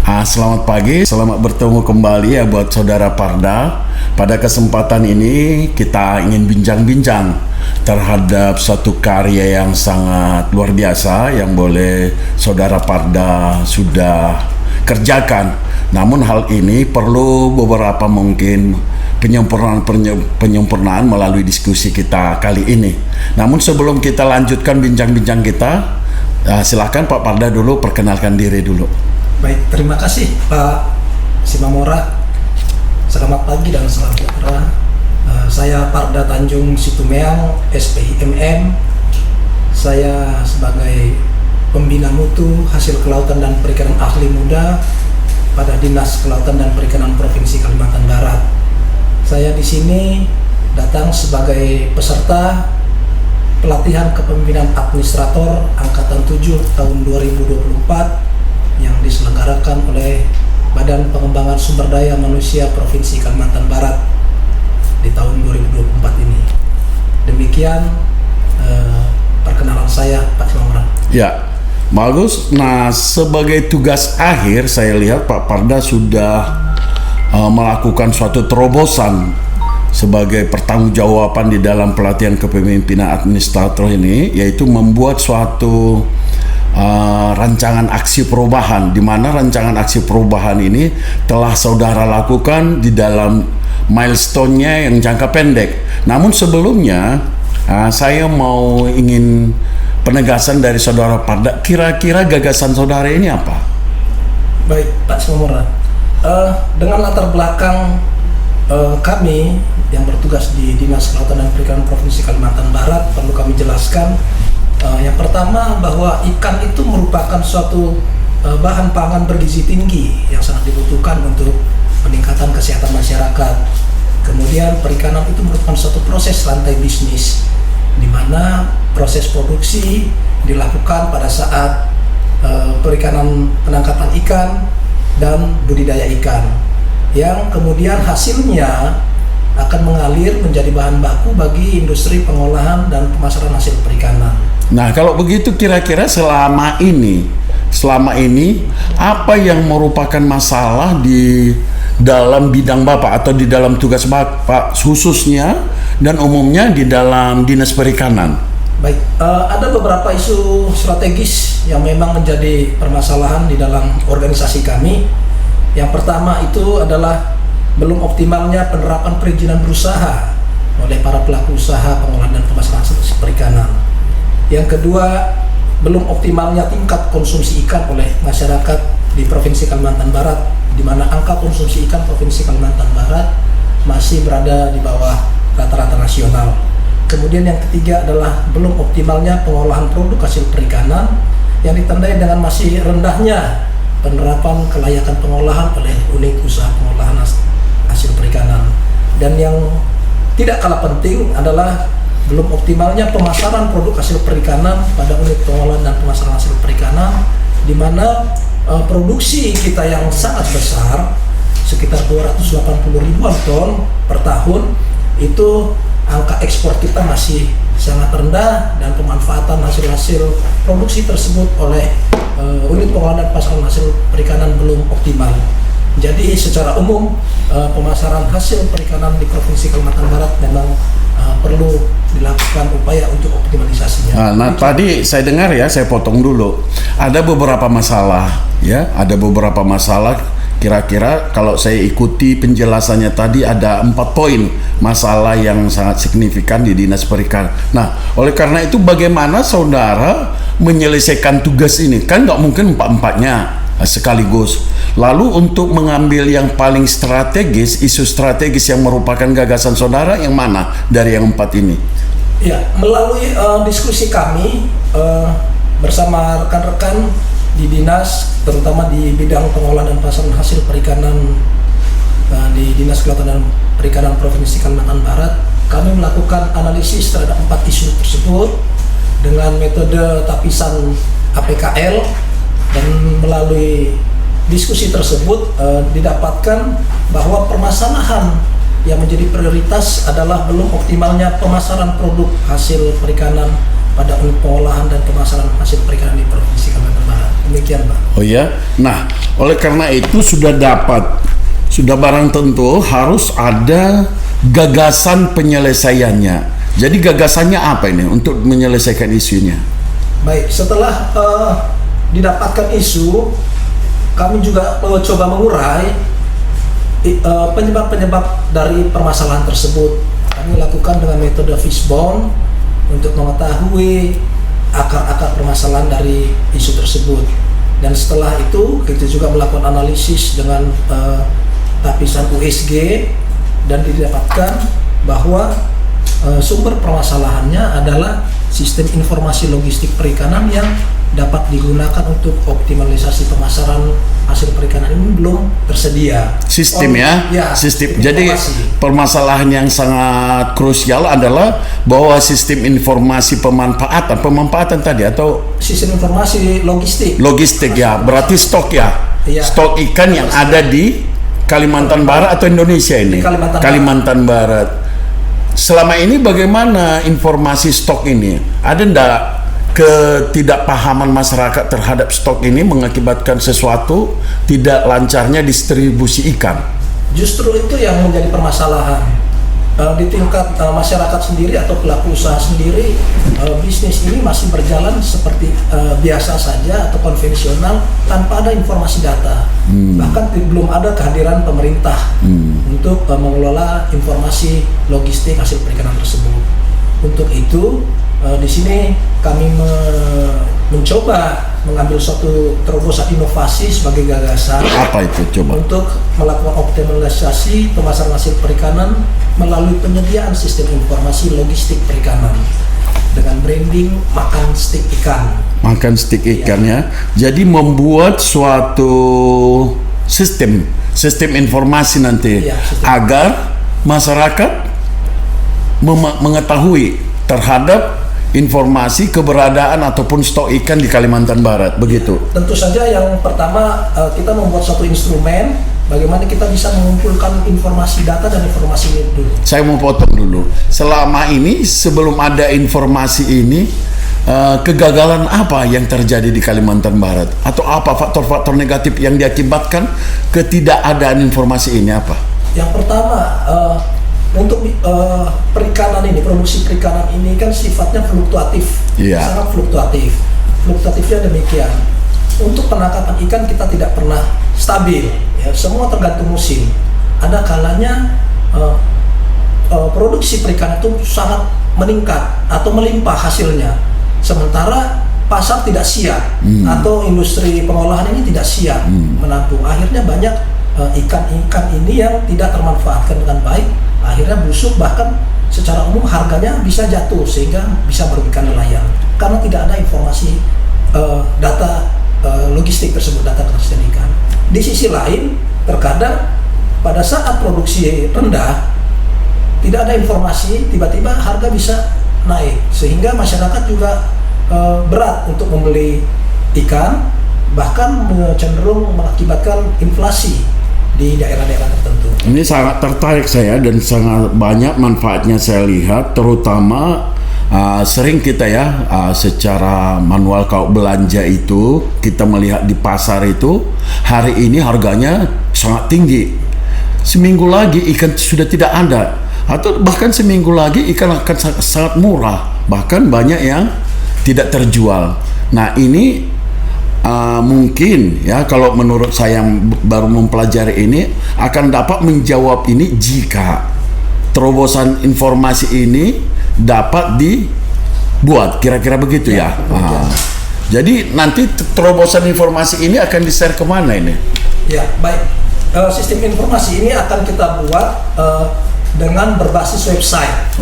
Selamat pagi, selamat bertemu kembali ya buat saudara Parda. Pada kesempatan ini kita ingin bincang-bincang terhadap satu karya yang sangat luar biasa yang boleh saudara Parda sudah kerjakan. Namun hal ini perlu beberapa mungkin penyempurnaan melalui diskusi kita kali ini. Namun sebelum kita lanjutkan bincang-bincang kita, silakan Pak Parda dulu perkenalkan diri dulu. Baik, terima kasih Pak Simamora. Selamat pagi dan salam sejahtera. Saya Parda Tanjung Situmeang, SPIMM. Saya sebagai pembina mutu hasil kelautan dan perikanan ahli muda pada Dinas Kelautan dan Perikanan Provinsi Kalimantan Barat. Saya di sini datang sebagai peserta pelatihan kepemimpinan administrator Angkatan 7 tahun 2024 yang diselenggarakan oleh Badan Pengembangan Sumber Daya Manusia Provinsi Kalimantan Barat di tahun 2024 ini. Demikian perkenalan saya, Pak Simamora. Ya, bagus. Nah, sebagai tugas akhir saya lihat Pak Parda sudah melakukan suatu terobosan sebagai pertanggungjawaban di dalam pelatihan kepemimpinan administrator ini, yaitu membuat suatu rancangan aksi perubahan, di mana rancangan aksi perubahan ini telah saudara lakukan di dalam milestone-nya yang jangka pendek. Namun sebelumnya saya mau ingin penegasan dari saudara Parda, kira-kira gagasan saudara ini apa? Baik, Pak Simamora. Dengan latar belakang kami yang bertugas di Dinas Kelautan dan Perikanan Provinsi Kalimantan Barat, perlu kami jelaskan yang pertama bahwa ikan itu merupakan suatu bahan pangan bergizi tinggi yang sangat dibutuhkan untuk peningkatan kesehatan masyarakat. Kemudian perikanan itu merupakan suatu proses rantai bisnis di mana proses produksi dilakukan pada saat perikanan penangkapan ikan dan budidaya ikan, yang kemudian hasilnya akan mengalir menjadi bahan baku bagi industri pengolahan dan pemasaran hasil perikanan. Nah, kalau begitu kira-kira selama ini apa yang merupakan masalah di dalam bidang Bapak atau di dalam tugas Bapak khususnya dan umumnya di dalam Dinas Perikanan? Baik, ada beberapa isu strategis yang memang menjadi permasalahan di dalam organisasi kami. Yang pertama itu adalah belum optimalnya penerapan perizinan berusaha oleh para pelaku usaha pengolahan dan pemasaran hasil perikanan. Yang kedua, belum optimalnya tingkat konsumsi ikan oleh masyarakat di Provinsi Kalimantan Barat, di mana angka konsumsi ikan Provinsi Kalimantan Barat masih berada di bawah rata-rata nasional. Kemudian yang ketiga adalah belum optimalnya pengolahan produk hasil perikanan yang ditandai dengan masih rendahnya penerapan kelayakan pengolahan oleh unit usaha pengolahan hasil perikanan. Dan yang tidak kalah penting adalah belum optimalnya pemasaran produk hasil perikanan pada unit pengolahan dan pemasaran hasil perikanan, di mana produksi kita yang sangat besar, sekitar 280 ribuan ton per tahun, itu angka ekspor kita masih sangat rendah dan pemanfaatan hasil-hasil produksi tersebut oleh unit pengolahan dan pemasaran hasil perikanan belum optimal. Jadi secara umum pemasaran hasil perikanan di Provinsi Kalimantan Barat memang perlu dilakukan upaya untuk optimalisasinya. Nah, tadi saya dengar ya, saya potong dulu. Ada beberapa masalah ya, ada beberapa masalah. Kira-kira kalau saya ikuti penjelasannya tadi ada 4 poin masalah yang sangat signifikan di Dinas Perikanan. Nah, oleh karena itu bagaimana saudara menyelesaikan tugas ini? Kan nggak mungkin 4-4-nya sekaligus. Lalu untuk mengambil yang paling strategis, isu strategis yang merupakan gagasan saudara yang mana dari yang 4 ini? Ya, melalui diskusi kami bersama rekan-rekan di dinas, terutama di bidang pengolahan dan pemasaran hasil perikanan di Dinas Kelautan dan Perikanan Provinsi Kalimantan Barat, kami melakukan analisis terhadap 4 isu tersebut dengan metode tapisan APKL, dan melalui diskusi tersebut didapatkan bahwa permasalahan yang menjadi prioritas adalah belum optimalnya pemasaran produk hasil perikanan pada unit pengolahan dan pemasaran hasil perikanan di Provinsi Kalimantan Barat. Demikian, Pak. Oh ya. Nah, oleh karena itu sudah barang tentu harus ada gagasan penyelesaiannya. Jadi gagasannya apa ini untuk menyelesaikan isunya? Baik, setelah didapatkan isu, kami juga coba mengurai penyebab-penyebab dari permasalahan tersebut. Kami lakukan dengan metode fishbone untuk mengetahui akar-akar permasalahan dari isu tersebut. Dan setelah itu kita juga melakukan analisis dengan lapisan USG dan didapatkan bahwa sumber permasalahannya adalah sistem informasi logistik perikanan yang dapat digunakan untuk optimalisasi pemasaran hasil perikanan ini belum tersedia. Sistem sistem. Jadi permasalahan yang sangat krusial adalah bahwa sistem informasi pemanfaatan tadi atau sistem informasi logistik ya, berarti stok stok ikan yang ada di Kalimantan Barat atau Indonesia ini? Kalimantan Barat. Selama ini bagaimana informasi stok ini? Ada enggak ketidakpahaman masyarakat terhadap stok ini mengakibatkan sesuatu tidak lancarnya distribusi ikan? Justru itu yang menjadi permasalahan. Di tingkat masyarakat sendiri atau pelaku usaha sendiri, bisnis ini masih berjalan seperti biasa saja atau konvensional tanpa ada informasi data. Bahkan belum ada kehadiran pemerintah untuk mengelola informasi logistik hasil perikanan tersebut. Untuk itu di sini kami mencoba mengambil suatu terobosan inovasi sebagai gagasan. Apa itu coba? Untuk melakukan optimalisasi pemasaran hasil perikanan melalui penyediaan sistem informasi logistik perikanan dengan branding makan stik ikan. Makan stik ikan ya. Jadi membuat suatu sistem informasi nanti agar masyarakat mengetahui terhadap informasi keberadaan ataupun stok ikan di Kalimantan Barat, begitu? Tentu saja yang pertama kita membuat satu instrumen bagaimana kita bisa mengumpulkan informasi data dan informasi ini dulu. Saya mau potong dulu. Selama ini sebelum ada informasi ini kegagalan apa yang terjadi di Kalimantan Barat? Atau apa faktor-faktor negatif yang diakibatkan ketidakadaan informasi ini apa? Yang pertama untuk perikanan ini, produksi perikanan ini kan sifatnya fluktuatif, sangat fluktuatif. Fluktuatifnya demikian. Untuk penangkapan ikan kita tidak pernah stabil, ya, semua tergantung musim. Ada kalanya produksi perikanan itu sangat meningkat atau melimpah hasilnya, sementara pasar tidak siap atau industri pengolahan ini tidak siap menampung. Akhirnya banyak ikan-ikan ini yang tidak termanfaatkan dengan baik. Akhirnya busuk, bahkan secara umum harganya bisa jatuh sehingga bisa merugikan nelayan karena tidak ada informasi data logistik tersebut, data ketersediaan ikan. Di sisi lain, terkadang pada saat produksi rendah tidak ada informasi, tiba-tiba harga bisa naik sehingga masyarakat juga berat untuk membeli ikan, bahkan cenderung mengakibatkan inflasi di daerah-daerah tertentu. Ini sangat tertarik saya dan sangat banyak manfaatnya saya lihat, terutama sering kita secara manual kalau belanja itu kita melihat di pasar itu hari ini harganya sangat tinggi. Seminggu lagi ikan sudah tidak ada, atau bahkan seminggu lagi ikan akan sangat murah, bahkan banyak yang tidak terjual. Nah ini mungkin ya, kalau menurut saya yang baru mempelajari ini akan dapat menjawab ini jika terobosan informasi ini dapat dibuat, kira-kira begitu ya. Jadi nanti terobosan informasi ini akan di-share kemana ini? Ya baik, sistem informasi ini akan kita buat dengan berbasis website.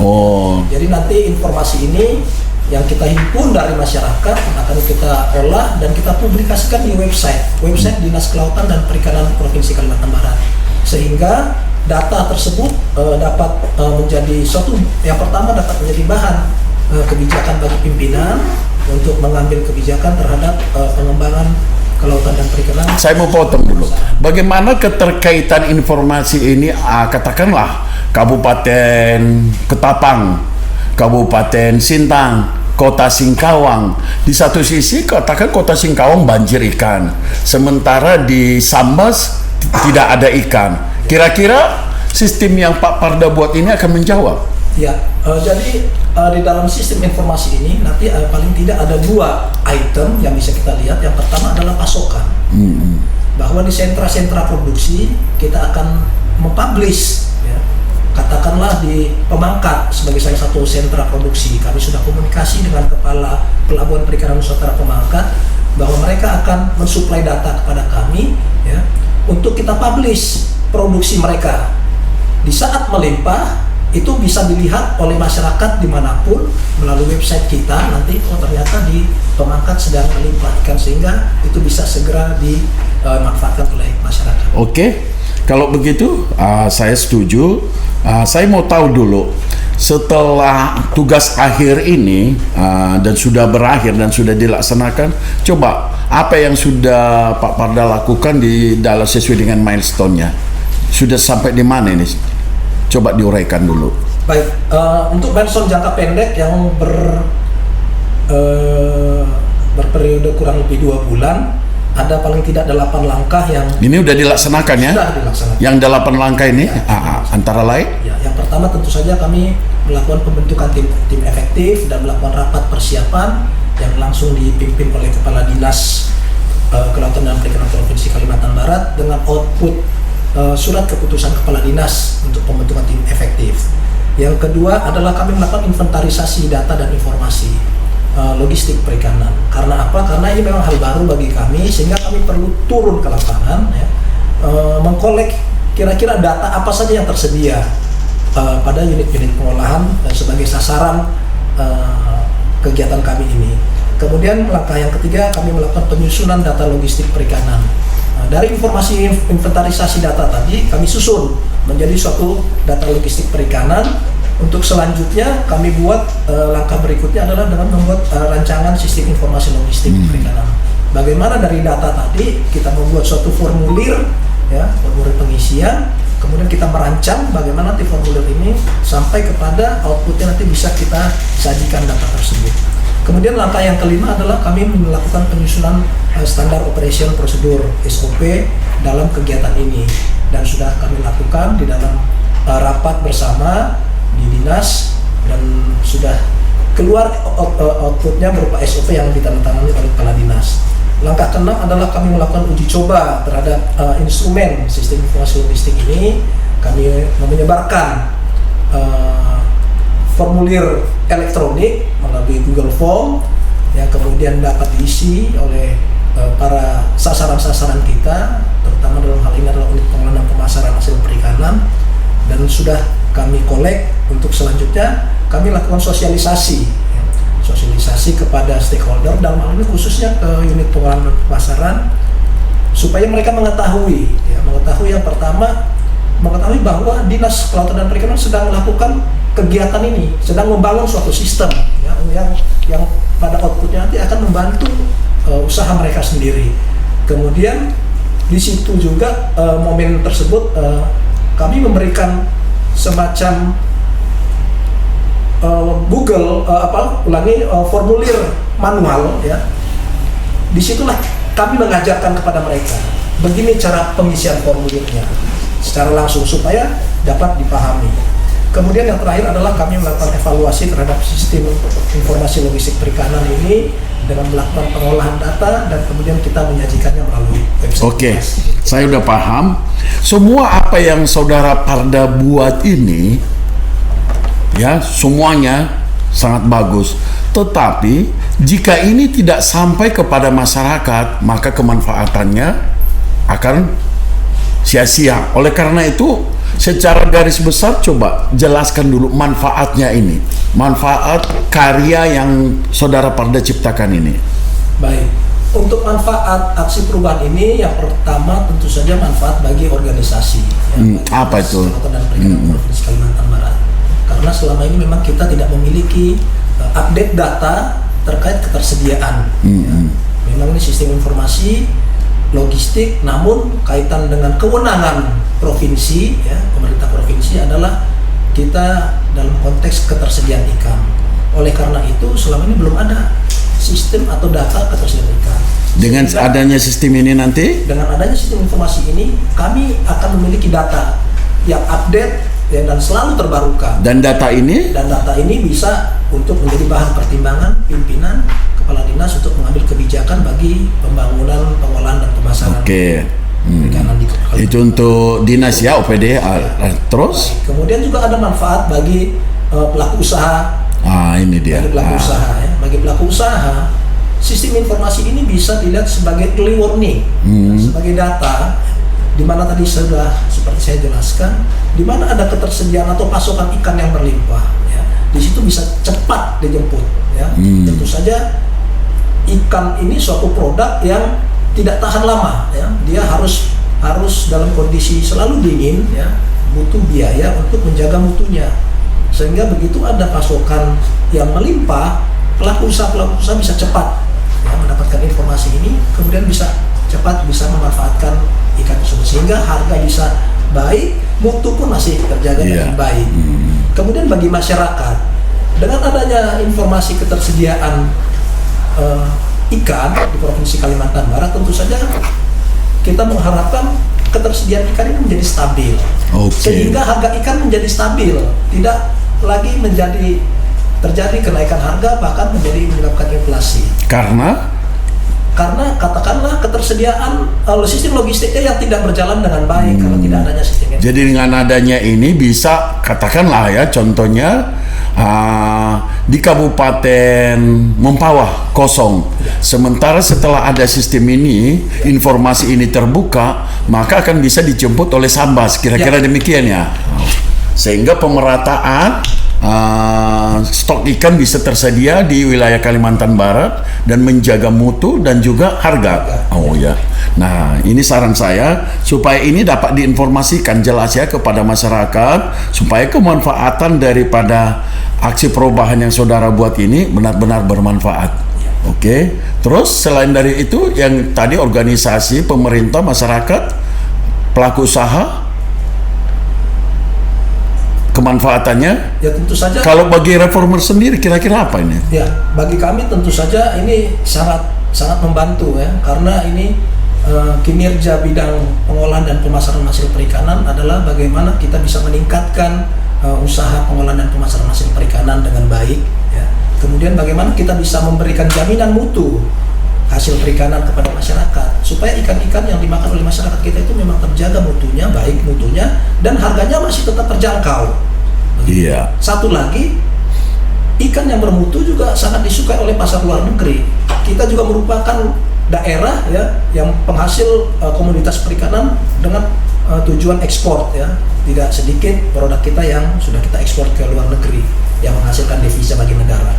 Jadi nanti informasi ini yang kita himpun dari masyarakat akan kita olah dan kita publikasikan di website Dinas Kelautan dan Perikanan Provinsi Kalimantan Barat, sehingga data tersebut dapat menjadi suatu yang pertama dapat menjadi bahan kebijakan bagi pimpinan untuk mengambil kebijakan terhadap pengembangan kelautan dan perikanan. Saya mau potong dulu. Bagaimana keterkaitan informasi ini, katakanlah Kabupaten Ketapang, Kabupaten Sintang, Kota Singkawang. Di satu sisi katakan Kota Singkawang banjir ikan, sementara di Sambas tidak ada ikan. Kira-kira sistem yang Pak Parda buat ini akan menjawab? Ya, jadi di dalam sistem informasi ini nanti paling tidak ada 2 item yang bisa kita lihat. Yang pertama adalah pasokan. Bahwa di sentra-sentra produksi kita akan mempublish, ya, katakanlah di Pemangkat sebagai salah satu sentra produksi, kami sudah komunikasi dengan Kepala Pelabuhan Perikanan Nusantara Pemangkat bahwa mereka akan mensuplai data kepada kami, ya, untuk kita publish produksi mereka. Di saat melimpah itu bisa dilihat oleh masyarakat dimanapun melalui website kita. Nanti ternyata di Pemangkat sedang melimpah ikan, sehingga itu bisa segera dimanfaatkan oleh masyarakat. Oke, kalau begitu saya setuju. Saya mau tahu dulu, setelah tugas akhir ini dan sudah berakhir dan sudah dilaksanakan, coba apa yang sudah Pak Parda lakukan di dalam sesuai dengan milestone-nya? Sudah sampai di mana ini? Coba diuraikan dulu. Baik, untuk milestone jangka pendek yang berperiode kurang lebih 2 bulan, ada paling tidak 8 langkah yang ini udah dilaksanakan ya? Sudah dilaksanakan. Yang 8 langkah ini, antara lain? Ya, yang pertama tentu saja kami melakukan pembentukan tim efektif dan melakukan rapat persiapan yang langsung dipimpin oleh Kepala Dinas Kelautan dan Perikanan Provinsi Kalimantan Barat dengan output surat keputusan Kepala Dinas untuk pembentukan tim efektif. Yang kedua adalah kami melakukan inventarisasi data dan informasi logistik perikanan. Karena apa? Karena ini memang hal baru bagi kami, sehingga kami perlu turun ke lapangan, ya, mengkolek kira-kira data apa saja yang tersedia pada unit-unit pengolahan sebagai sasaran kegiatan kami ini. Kemudian langkah yang ketiga, kami melakukan penyusunan data logistik perikanan. Dari informasi inventarisasi data tadi, kami susun menjadi suatu data logistik perikanan. Untuk selanjutnya kami buat langkah berikutnya adalah dengan membuat rancangan sistem informasi logistik perikanan. Bagaimana dari data tadi kita membuat suatu formulir, ya, formulir pengisian, kemudian kita merancang bagaimana nanti formulir ini sampai kepada outputnya nanti bisa kita sajikan data tersebut. Kemudian langkah yang kelima adalah kami melakukan penyusunan standar operation prosedur (SOP) dalam kegiatan ini, dan sudah kami lakukan di dalam rapat bersama di dinas, dan sudah keluar outputnya berupa SOP yang ditandatangani oleh Kepala Dinas. Langkah keenam adalah kami melakukan uji coba terhadap instrumen sistem informasi logistik ini. Kami menyebarkan formulir elektronik melalui Google Form yang kemudian dapat diisi oleh para sasaran-sasaran kita, terutama dalam hal ini adalah unit pengolahan dan pemasaran hasil perikanan, dan sudah kami kolek. Untuk selanjutnya kami lakukan sosialisasi kepada stakeholder, dalam hal ini khususnya ke unit pengolahan dan pemasaran, supaya mereka mengetahui yang pertama, mengetahui bahwa Dinas Kelautan dan Perikanan sedang melakukan kegiatan ini, sedang membangun suatu sistem, ya, yang pada outputnya nanti akan membantu usaha mereka sendiri. Kemudian di situ juga momen tersebut kami memberikan semacam formulir manual, ya. Disitulah kami mengajarkan kepada mereka begini cara pengisian formulirnya secara langsung supaya dapat dipahami. Kemudian yang terakhir adalah kami melakukan evaluasi terhadap sistem informasi logistik perikanan ini dengan melakukan pengolahan data, dan kemudian kita menyajikannya melalui website. Oke, saya udah paham. Semua apa yang Saudara Parda buat ini, ya, semuanya sangat bagus. Tetapi jika ini tidak sampai kepada masyarakat, maka kemanfaatannya akan sia-sia. Oleh karena itu, secara garis besar coba jelaskan dulu manfaatnya ini, manfaat karya yang Saudara Parda ciptakan ini. Baik, untuk manfaat aksi perubahan ini, yang pertama tentu saja manfaat bagi organisasi, ya, apa itu? Kelautan dan Perikanan Provinsi Kalimantan Barat. Karena selama ini memang kita tidak memiliki update data terkait ketersediaan. Ya. Memang ini sistem informasi logistik, namun kaitan dengan kewenangan provinsi, ya, pemerintah provinsi adalah kita dalam konteks ketersediaan ikan. Oleh karena itu selama ini belum ada sistem atau data ketersediaan ikan. Dengan Sehingga, adanya sistem ini nanti, dengan adanya sistem informasi ini, kami akan memiliki data yang update ya, dan selalu terbarukan. dan data ini Dan data ini bisa untuk menjadi bahan pertimbangan pimpinan kepala dinas untuk mengambil kebijakan bagi pembangunan, pengolahan dan pemasaran oke. perikanan di Kalimantan. Itu untuk dinas ya, OPD. Terus Kemudian juga ada manfaat bagi pelaku usaha. ini dia. Bagi pelaku usaha ya. Bagi pelaku usaha, sistem informasi ini bisa dilihat sebagai early warning, sebagai data di mana tadi sudah seperti saya jelaskan, di mana ada ketersediaan atau pasokan ikan yang berlimpah ya. Di situ bisa cepat dijemput ya. Tentu saja ikan ini suatu produk yang tidak tahan lama ya. Dia harus dalam kondisi selalu dingin ya, butuh biaya untuk menjaga mutunya. Sehingga begitu ada pasokan yang melimpah, pelaku usaha bisa cepat ya, mendapatkan informasi ini, kemudian bisa cepat bisa memanfaatkan ikan tersebut sehingga harga bisa baik, mutu pun masih terjaga dengan baik. Kemudian bagi masyarakat, dengan adanya informasi ketersediaan ikan di Provinsi Kalimantan Barat, tentu saja kita mengharapkan ketersediaan ikan ini menjadi stabil, sehingga harga ikan menjadi stabil, tidak lagi terjadi kenaikan harga, bahkan menyebabkan inflasi. Karena Katakanlah ketersediaan sistem logistiknya yang tidak berjalan dengan baik karena tidak adanya sistemnya. jadi dengan adanya ini bisa katakanlah ya, contohnya di Kabupaten Mempawah kosong. Sementara setelah ada sistem ini, informasi ini terbuka, maka akan bisa dijemput oleh Sambas. Kira-kira demikian ya. Sehingga pemerataan stok ikan bisa tersedia di wilayah Kalimantan Barat dan menjaga mutu dan juga harga. Oh ya. Nah, ini saran saya supaya ini dapat diinformasikan jelas ya kepada masyarakat supaya kemanfaatan daripada aksi perubahan yang saudara buat ini benar-benar bermanfaat. Oke. Terus selain dari itu yang tadi organisasi, pemerintah, masyarakat, pelaku usaha, kemanfaatannya Ya tentu saja. kalau bagi reformer sendiri kira-kira apa ini? Ya, bagi kami tentu saja ini sangat membantu ya, karena ini kinerja bidang pengolahan dan pemasaran hasil perikanan adalah bagaimana kita bisa meningkatkan usaha pengolahan dan pemasaran hasil perikanan dengan baik ya. Kemudian bagaimana kita bisa memberikan jaminan mutu hasil perikanan kepada masyarakat supaya ikan-ikan yang dimakan oleh masyarakat kita itu memang terjaga mutunya, baik mutunya, dan harganya masih tetap terjangkau. Iya. Satu lagi, ikan yang bermutu juga sangat disukai oleh pasar luar negeri. Kita juga merupakan daerah ya yang penghasil komoditas perikanan dengan tujuan ekspor ya. Tidak sedikit produk kita yang sudah kita ekspor ke luar negeri yang menghasilkan devisa bagi negara.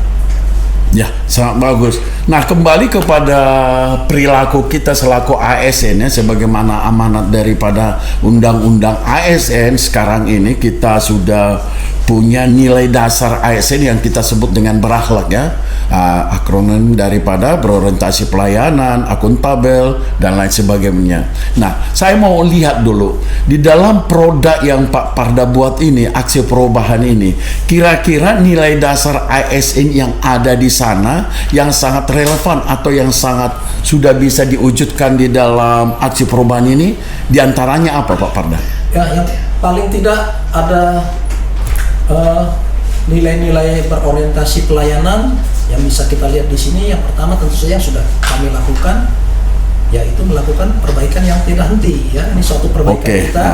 Ya, sangat bagus. Nah, kembali kepada perilaku kita selaku ASN ya, sebagaimana amanat daripada Undang-Undang ASN sekarang ini kita sudah punya nilai dasar ASN yang kita sebut dengan berakhlak ya, akronim daripada berorientasi pelayanan, akuntabel dan lain sebagainya. Nah, saya mau lihat dulu di dalam produk yang Pak Parda buat ini, aksi perubahan ini, kira-kira nilai dasar ASN yang ada di sana yang sangat relevan atau yang sangat sudah bisa diwujudkan di dalam aksi perubahan ini, diantaranya apa Pak Parda? Ya, yang paling tidak ada nilai-nilai berorientasi pelayanan yang bisa kita lihat di sini. Yang pertama tentu saja yang sudah kami lakukan, yaitu melakukan perbaikan yang tidak henti ya. Ini suatu perbaikan kita.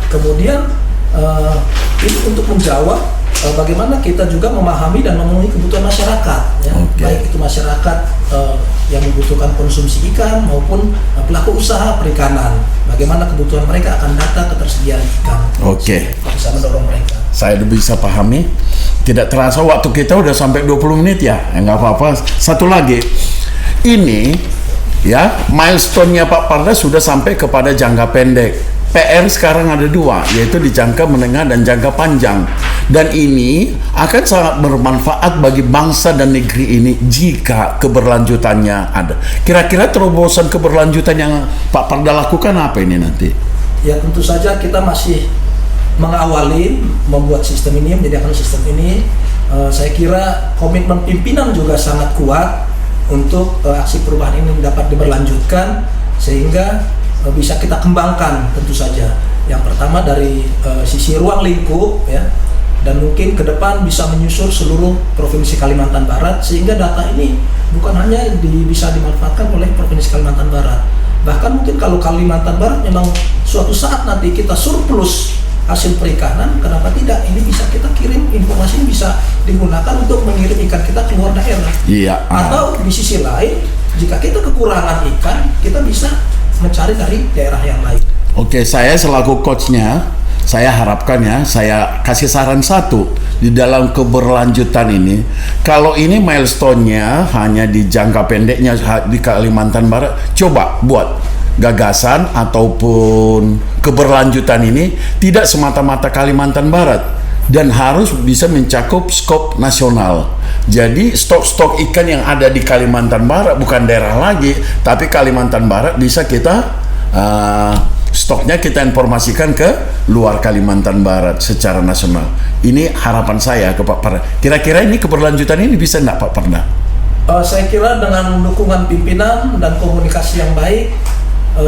Kemudian ini untuk menjawab bagaimana kita juga memahami dan memenuhi kebutuhan masyarakat ya. Baik itu masyarakat yang membutuhkan konsumsi ikan maupun pelaku usaha perikanan, bagaimana kebutuhan mereka akan data ketersediaan ikan. Bisa mendorong mereka. Saya udah bisa pahami. Tidak terasa waktu kita udah sampai 20 menit ya. Nggak apa-apa. Satu lagi, ini ya milestone-nya Pak Parda sudah sampai kepada jangka pendek. PR sekarang ada dua, yaitu di jangka menengah dan jangka panjang. Dan ini akan sangat bermanfaat bagi bangsa dan negeri ini jika keberlanjutannya ada. Kira-kira terobosan keberlanjutan yang Pak Parda lakukan apa ini nanti? Ya tentu saja kita masih mengawali membuat sistem ini, menyediakan sistem ini Saya kira komitmen pimpinan juga sangat kuat untuk aksi perubahan ini dapat diberlanjutkan sehingga bisa kita kembangkan tentu saja. Yang pertama dari sisi ruang lingkup ya, dan mungkin ke depan bisa menyusur seluruh provinsi Kalimantan Barat sehingga data ini bukan hanya bisa dimanfaatkan oleh provinsi Kalimantan Barat. Bahkan mungkin kalau Kalimantan Barat memang suatu saat nanti kita surplus hasil perikanan, kenapa tidak? Ini bisa kita kirim, informasi ini bisa digunakan untuk mengirim ikan kita keluar daerah. Iya. Atau di sisi lain, jika kita kekurangan ikan, kita bisa mencari dari daerah yang lain. Oke, saya selaku coachnya, saya harapkan ya, saya kasih saran satu di dalam keberlanjutan ini. Kalau ini milestone-nya hanya di jangka pendeknya di Kalimantan Barat, coba buat gagasan ataupun keberlanjutan ini tidak semata-mata Kalimantan Barat dan harus bisa mencakup skop nasional. Jadi stok-stok ikan yang ada di Kalimantan Barat bukan daerah lagi, tapi Kalimantan Barat bisa kita stoknya kita informasikan ke luar Kalimantan Barat secara nasional. Ini harapan saya ke Pak Parda. Kira-kira ini keberlanjutan ini bisa enggak Pak Parda? Saya kira dengan dukungan pimpinan dan komunikasi yang baik,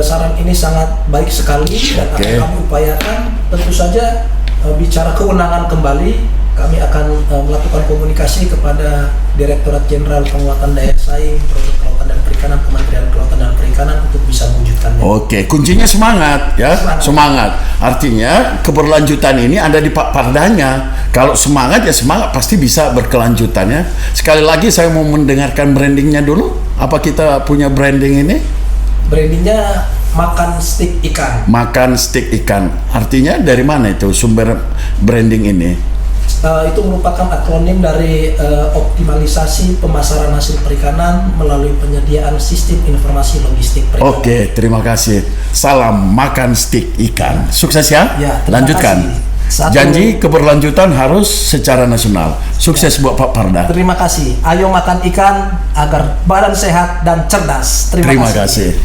saran ini sangat baik sekali dan akan kami upayakan. Tentu saja bicara kewenangan kembali, kami akan melakukan komunikasi kepada Direktorat Jenderal Penguatan Daya Saing Produk Kelautan dan Perikanan, Kementerian Kelautan dan Perikanan untuk bisa mewujudkannya. Oke, kuncinya semangat ya, semangat. Artinya keberlanjutan ini ada di Pak Pardanya. Kalau semangat ya semangat, pasti bisa berkelanjutan ya. Sekali lagi saya mau mendengarkan brandingnya dulu. Apa kita punya branding ini? Brandingnya makan stik ikan. Makan stik ikan. Artinya dari mana itu sumber branding ini? Itu merupakan akronim dari optimalisasi pemasaran hasil perikanan melalui penyediaan sistem informasi logistik perikanan. Oke, terima kasih. Salam makan stik ikan. Sukses ya. Ya, lanjutkan. Janji keberlanjutan harus secara nasional. Sukses buat Pak Parda. Terima kasih. Ayo makan ikan agar badan sehat dan cerdas. Terima kasih.